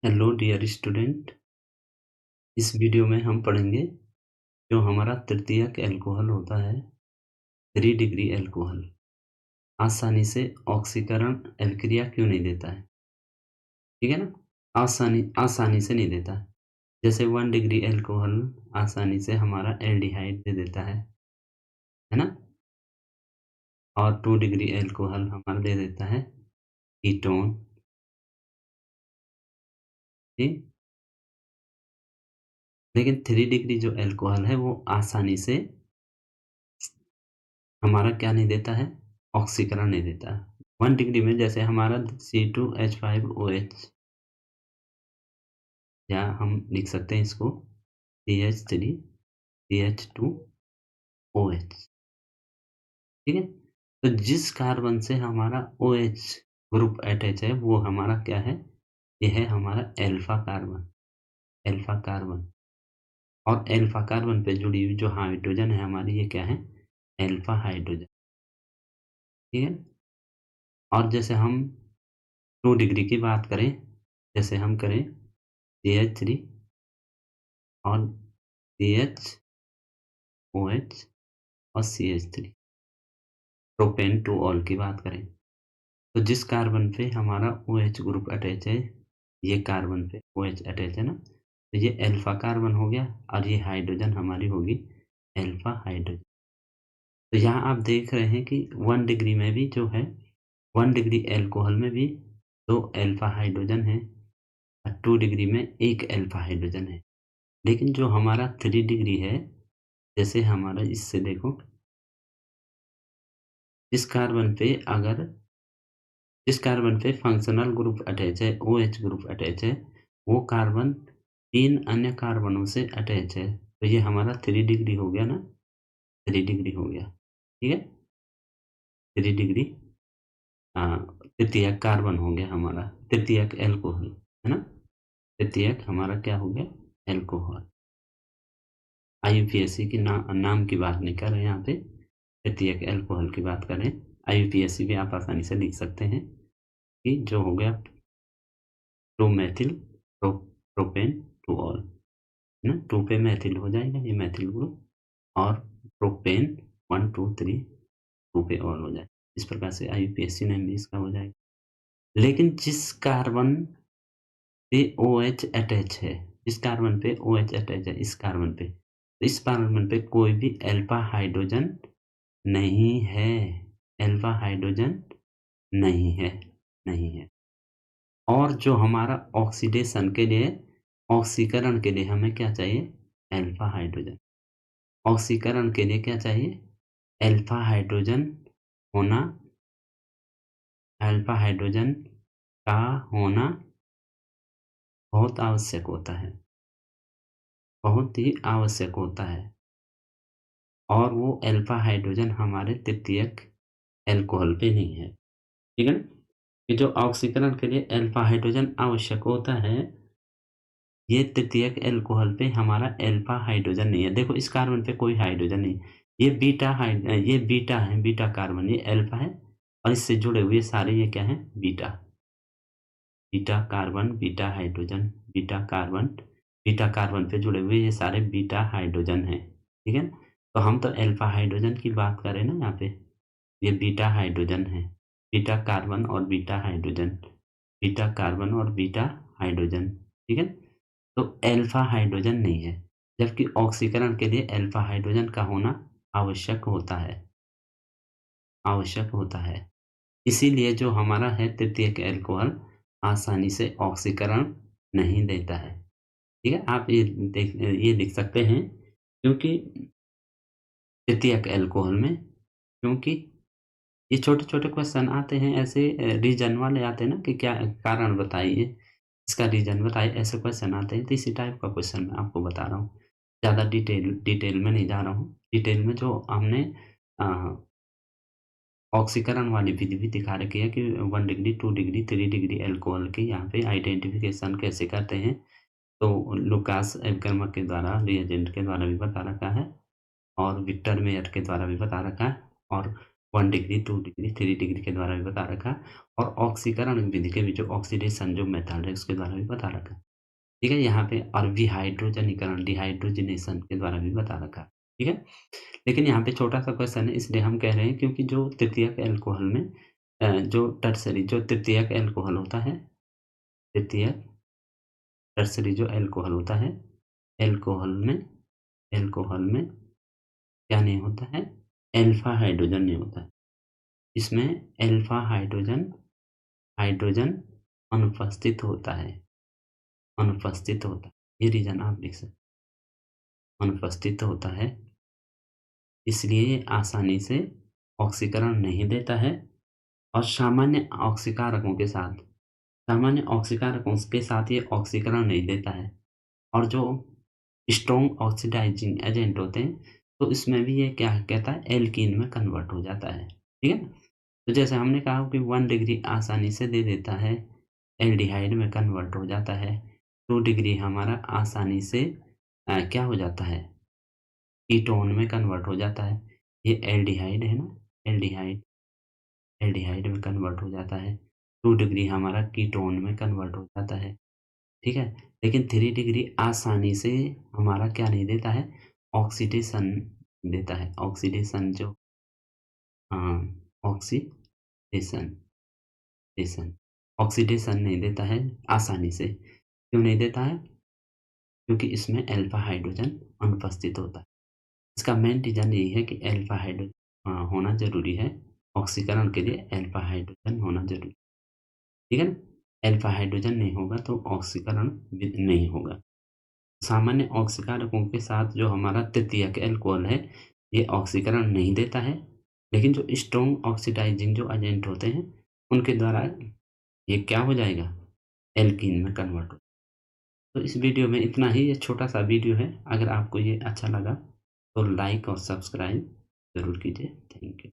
Hello dear student. इस video में हम पढ़ेंगे जो हमारा तृतीयक अल्कोहल होता है 3 डिग्री अल्कोहल आसानी से ऑक्सीकरण अभिक्रिया क्यों नहीं देता है। ठीक है ना। आसानी से नहीं देता है। जैसे 1 डिग्री अल्कोहल आसानी से हमारा एल्डिहाइड दे देता है ना। और 2 डिग्री अल्कोहल हमारा दे देता है कीटोन। ठीक। लेकिन 3 डिग्री जो अल्कोहल है वो आसानी से हमारा क्या नहीं देता है, ऑक्सीकरण नहीं देता है। 1 डिग्री में जैसे हमारा C2H5OH, या हम लिख सकते हैं इसको CH3CH2OH। ठीक है। तो जिस कार्बन से हमारा OH ग्रुप अटैच है वो हमारा क्या है, ये है हमारा अल्फा कार्बन। अल्फा कार्बन और अल्फा कार्बन पे जुड़ी हुई जो हाइड्रोजन है हमारी, ये क्या है, अल्फा हाइड्रोजन। ठीक है। और जैसे हम 2 डिग्री की बात करें, जैसे हम करें CH3 और CHOH और CH3, प्रोपेन टू ऑल की बात करें, तो जिस कार्बन पे हमारा OH ग्रुप अटैच है, ये कार्बन पे OH अटैच है ना, तो ये अल्फा कार्बन हो गया और ये हाइड्रोजन हमारी होगी अल्फा हाइड्रोजन। तो यहाँ आप देख रहे हैं कि 1 डिग्री में भी जो है, 1 डिग्री अल्कोहल में भी 2 अल्फा हाइड्रोजन है और 2 डिग्री में 1 अल्फा हाइड्रोजन है। लेकिन जो हमारा 3 डिग्री है, जैसे हमारा इससे देखो, इस कार्बन पे अगर जिस कार्बन पे फंक्शनल ग्रुप अटैच है, OH ग्रुप अटैच है, वो कार्बन 3 अन्य कार्बनों से अटैच है, तो ये हमारा 3 डिग्री हो गया ना, 3 डिग्री हो गया। ठीक है। 3 डिग्री तृतीयक कार्बन हो गया हमारा, तृतीयक एल्कोहल है ना। तृतीयक हमारा क्या हो गया, एल्कोहल। IUPAC की नाम की बात नहीं कर रहे हैं यहाँ पे, तृतीयक एल्कोहल की बात करें। IUPAC भी आप आसानी से लिख सकते हैं कि जो हो गया प्रोमेथिल प्रोपेन टू ऑल, है ना। 2 पे मेथिल हो जाएगा, ये मेथिल ग्रुप, और प्रोपेन 1 2 3 2 पे ऑल हो जाए। इस प्रकार से IUPAC नेम भी इसका हो जाएगा। लेकिन जिस कार्बन पे OH अटैच है, जिस कार्बन पे OH अटैच है, इस कार्बन पे, तो इस कार्बन पे कोई भी अल्फा हाइड्रोजन नहीं है। अल्फा हाइड्रोजन नहीं है, नहीं है। और जो हमारा ऑक्सीडेशन के लिए, ऑक्सीकरण के लिए हमें क्या चाहिए, अल्फा हाइड्रोजन। ऑक्सीकरण के लिए क्या चाहिए, अल्फा हाइड्रोजन होना, अल्फा हाइड्रोजन का होना बहुत आवश्यक होता है, बहुत ही आवश्यक होता है। और वो अल्फा हाइड्रोजन हमारे तृतीयक एल्कोहल पे नहीं है। ठीक है ना। कि जो ऑक्सीकरण के लिए अल्फा हाइड्रोजन आवश्यक होता है, ये तृतीयक एल्कोहल पे हमारा अल्फा हाइड्रोजन नहीं है। देखो इस कार्बन पे कोई हाइड्रोजन नहीं, ये ये बीटा है, बीटा कार्बन, ये अल्फा है और इससे जुड़े हुए सारे ये क्या है, beta. Beta carbon, beta hydrogen, beta carbon, beta carbon पे जुड़े हुए ये सारे बीटा हाइड्रोजन हैं। ठीक है। तो हम तो अल्फा हाइड्रोजन की बात करें ना यहाँ पे, ये बीटा हाइड्रोजन है। बीटा कार्बन और बीटा हाइड्रोजन, बीटा कार्बन और बीटा हाइड्रोजन। ठीक है। तो अल्फा हाइड्रोजन नहीं है, जबकि ऑक्सीकरण के लिए अल्फा हाइड्रोजन का होना आवश्यक होता है, आवश्यक होता है। इसीलिए जो हमारा है तृतीयक अल्कोहल आसानी से ऑक्सीकरण नहीं देता है। ठीक है। आप ये लिख सकते हैं, क्योंकि तृतीयक अल्कोहल में, क्योंकि ये छोटे-छोटे क्वेश्चन आते हैं ऐसे, रीज़न वाले आते हैं ना कि क्या कारण बताइए, इसका रीज़न बताइए, ऐसे क्वेश्चन आते हैं। तो इसी टाइप का क्वेश्चन मैं आपको बता रहा हूँ। ज़्यादा डिटेल में नहीं जा रहा हूँ। डिटेल में जो हमने अ, ऑक्सीकरण वाली विधि भी दिखा रखी है कि 1 डिग्री, 2 डिग्री, 3 डिग्री अल्कोहल की यहाँ पे आइडेंटिफिकेशन कैसे करते हैं। तो लुकास एब्गर्मर के द्वारा, रिएजेंट के द्वारा भी बता रखा है और विक्टर मेयर के द्वारा भी बता रखा है। और 1 डिग्री, 2 डिग्री, 3 डिग्री के द्वारा भी बता रखा और ऑक्सीकरण विधि के भी जो ऑक्सीडेशन जो मेथड है उसके द्वारा भी बता रखा। ठीक है? यहाँ पे और विहाइड्रोजनीकरण, डिहाइड्रोजनेशन के द्वारा भी बता रखा। ठीक है? लेकिन यहाँ पे छोटा-सा क्वेश्चन है इसलिए हम कह रहे हैं क्योंकि जो तृतीयक अल्कोहल में जो टर्सरी जो तृतीयक अल्कोहल होता है, तृतीयक टर्सरी जो अल्कोहल होता है, अल्कोहल में क्या नहीं होता है? अल्फ़ा हाइड्रोजन नहीं होता है। इसमें अल्फ़ा हाइड्रोजन हाइड्रोजन अनुपस्थित होता है, अनुपस्थित होता है। ये रीज़न आप लिख सकते अनुपस्थित होता है, इसलिए ये आसानी से ऑक्सीकरण नहीं देता है और सामान्य ऑक्सीकारकों के साथ ये ऑक्सीकरण नहीं देता है और जो स्ट्रॉन्ग ऑक्सीडाइजिंग एजेंट होते हैं, तो इसमें भी ये क्या कहता है एल्कीन में कन्वर्ट हो जाता है। ठीक है? तो जैसे हमने कहा कि 1 डिग्री आसानी से दे देता है, एल्डिहाइड में कन्वर्ट हो जाता है। 2 डिग्री हमारा आसानी से क्या हो जाता है? कीटोन में कन्वर्ट हो जाता है। ये एल्डिहाइड है ना, एल्डिहाइड एल्डिहाइड में कन्वर्ट हो जाता है। 2 डिग्री हमारा कीटोन में कन्वर्ट हो जाता है। ठीक है? लेकिन 3 डिग्री आसानी से हमारा क्या नहीं देता है? ऑक्सीडेशन देता है। ऑक्सीडेशन जो ऑक्सीडेशन डेशन ऑक्सीडेशन नहीं देता है आसानी से। क्यों नहीं देता है? क्योंकि इसमें अल्फ़ा हाइड्रोजन अनुपस्थित होता है। इसका मेन रीज़न यही है कि अल्फ़ा हाइड्रोजन होना ज़रूरी है। ऑक्सीकरण के लिए अल्फ़ा हाइड्रोजन होना ज़रूरी है। ठीक है ना? अल्फ़ा हाइड्रोजन नहीं होगा तो ऑक्सीकरण भी नहीं होगा। सामान्य ऑक्सीकारकों के साथ जो हमारा तृतीयक अल्कोहल है, ये ऑक्सीकरण नहीं देता है, लेकिन जो स्ट्रॉन्ग ऑक्सीडाइजिंग जो एजेंट होते हैं, उनके द्वारा ये क्या हो जाएगा? एल्कीन में कन्वर्ट हो। तो इस वीडियो में इतना ही, ये छोटा-सा वीडियो है। अगर आपको ये अच्छा लगा, तो लाइक और सब्सक्राइब ज़रूर कीजिए। Thank you.